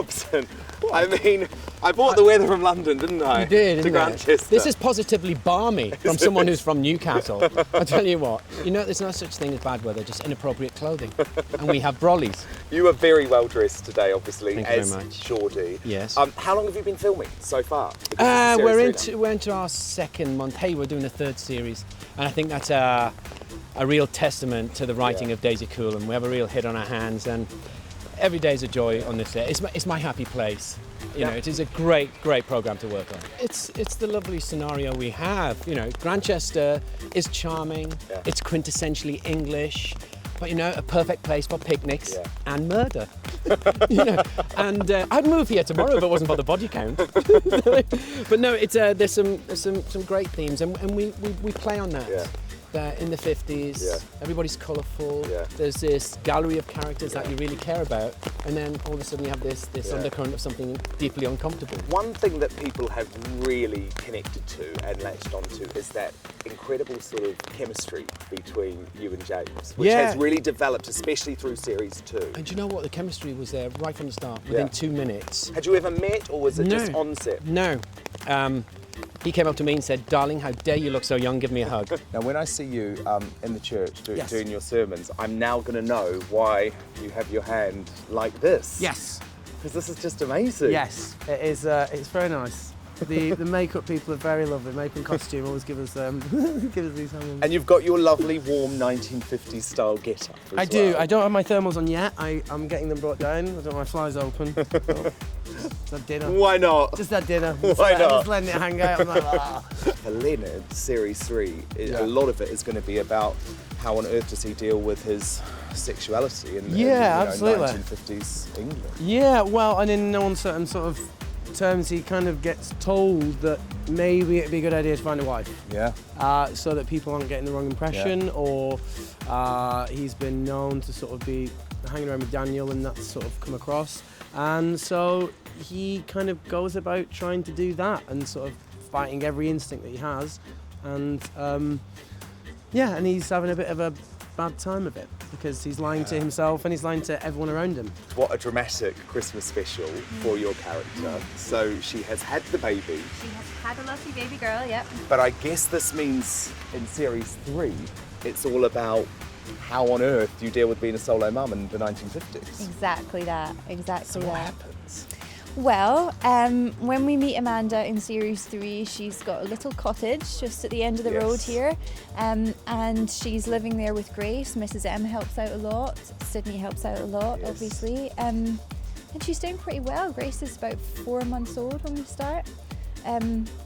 Robson. I mean, I brought the weather from London, didn't I? You did, to didn't I? Grantchester. This is positively balmy from someone who's from Newcastle. I tell you what, there's no such thing as bad weather, just inappropriate clothing. And we have brollies. You are very well dressed today, obviously, Thank you as very much. Geordie. Yes. How long have you been filming so far? Because We're into our second month. Hey, we're doing a third series, and I think that's a real testament to the writing of Daisy Coulham. We have a real hit on our hands, and every day is a joy on this set. It's my happy place. You know, it is a great programme to work on. It's the lovely scenario we have. Grantchester is charming. Yeah. It's quintessentially English, but a perfect place for picnics and murder. And I'd move here tomorrow if it wasn't for the body count. But no, it's there's some great themes, and we play on that. Yeah. In the 50s, everybody's colourful, there's this gallery of characters that you really care about, and then all of a sudden you have this undercurrent of something deeply uncomfortable. One thing that people have really connected to and latched onto is that incredible sort of chemistry between you and James, which has really developed, especially through series 2. And do you know what? The chemistry was there right from the start, within 2 minutes. Had you ever met, or was it just on set? No. He came up to me and said, "Darling, how dare you look so young, give me a hug." Now, when I see you in the church doing your sermons, I'm now going to know why you have your hand like this. Yes. Because this is just amazing. Yes, it is. It's very nice. The makeup people are very lovely. Makeup and costume always give us these hands. And you've got your lovely, warm 1950s style get-up as well. I do. I don't have my thermals on yet. I'm getting them brought down. I don't have my flies open. Just had dinner. Why not? Just had dinner. Why not? Just letting it hang out. I'm like, For Leonard, Series 3, a lot of it is going to be about how on earth does he deal with his sexuality in absolutely. 1950s England. Yeah, well, and in no uncertain sort of terms, he kind of gets told that maybe it'd be a good idea to find a wife. Yeah. So that people aren't getting the wrong impression, or he's been known to sort of be hanging around with Daniel, and that's sort of come across. And so he kind of goes about trying to do that and sort of fighting every instinct that he has. And and he's having a bit of a bad time of it because he's lying to himself and he's lying to everyone around him. What a dramatic Christmas special for your character. So she has had the baby. She has had a lovely baby girl, yep. But I guess this means in Series 3, it's all about how on earth do you deal with being a solo mum in the 1950s? Exactly that, So what happens? Well, when we meet Amanda in Series 3, she's got a little cottage just at the end of the road here, and she's living there with Grace. Mrs M helps out a lot, Sydney helps out a lot, obviously, and she's doing pretty well. Grace is about 4 months old when we start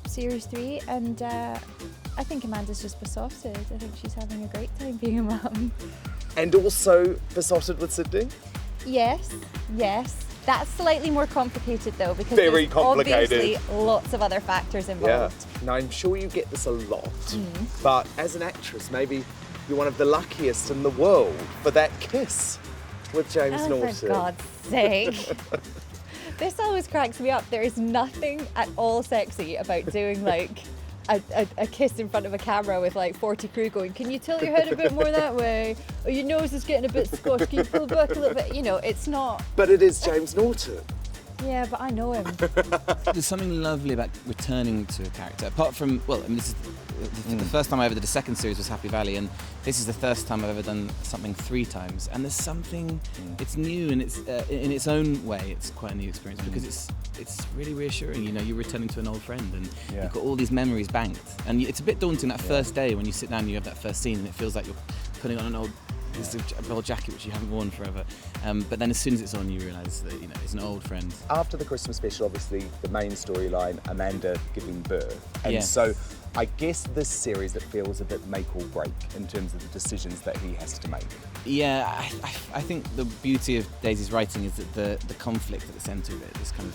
Series 3, and I think Amanda's just besotted. I think she's having a great time being a mum. And also besotted with Sydney? Yes. That's slightly more complicated though, because Very there's complicated. obviously lots of other factors involved. Yeah. Now I'm sure you get this a lot, but as an actress, maybe you're one of the luckiest in the world for that kiss with James Norton. For God's sake. This always cracks me up. There is nothing at all sexy about doing like a kiss in front of a camera with like 40 crew going, "Can you tilt your head a bit more that way? Or your nose is getting a bit squashed, can you pull back a little bit?" It's not. But it is James Norton. Yeah, but I know him. There's something lovely about returning to a character. Apart from, this is the first time I ever did a second series was Happy Valley, and this is the first time I've ever done something 3 times. And there's something, it's new, and it's in its own way, it's quite a new experience because it's really reassuring. You're returning to an old friend, and you've got all these memories banked. And it's a bit daunting that first day when you sit down and you have that first scene, and it feels like you're putting on an old jacket which you haven't worn forever, but then as soon as it's on, you realise that it's an old friend. After the Christmas special, obviously the main storyline, Amanda giving birth, and so I guess this series, it feels a bit make or break in terms of the decisions that he has to make. Yeah, I think the beauty of Daisy's writing is that the conflict at the centre of it is kind of,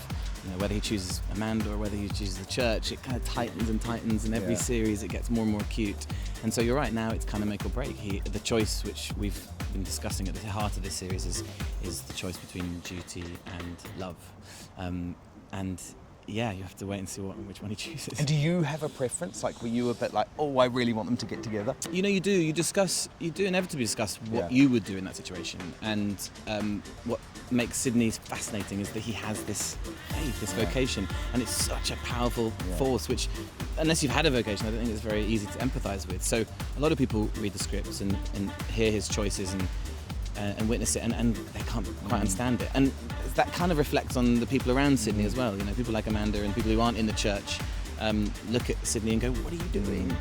whether he chooses Amanda or whether he chooses the church, it kind of tightens and tightens, and every series it gets more and more acute. And so you're right, now it's kind of make or break. The choice which we've been discussing at the heart of this series is the choice between duty and love. And yeah, you have to wait and see which one he chooses. And do you have a preference? Like, were you a bit like, oh, I really want them to get together? You know, you do inevitably discuss what you would do in that situation. And what makes Sydney fascinating is that he has this faith, this vocation, and it's such a powerful force, which, unless you've had a vocation, I don't think it's very easy to empathise with. So a lot of people read the scripts and hear his choices and witness it, and they can't quite understand it. And that kind of reflects on the people around Sydney as well. You know, people like Amanda and people who aren't in the church look at Sydney and go, what are you doing?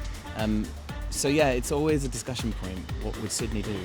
So yeah, it's always a discussion point. What would Sydney do?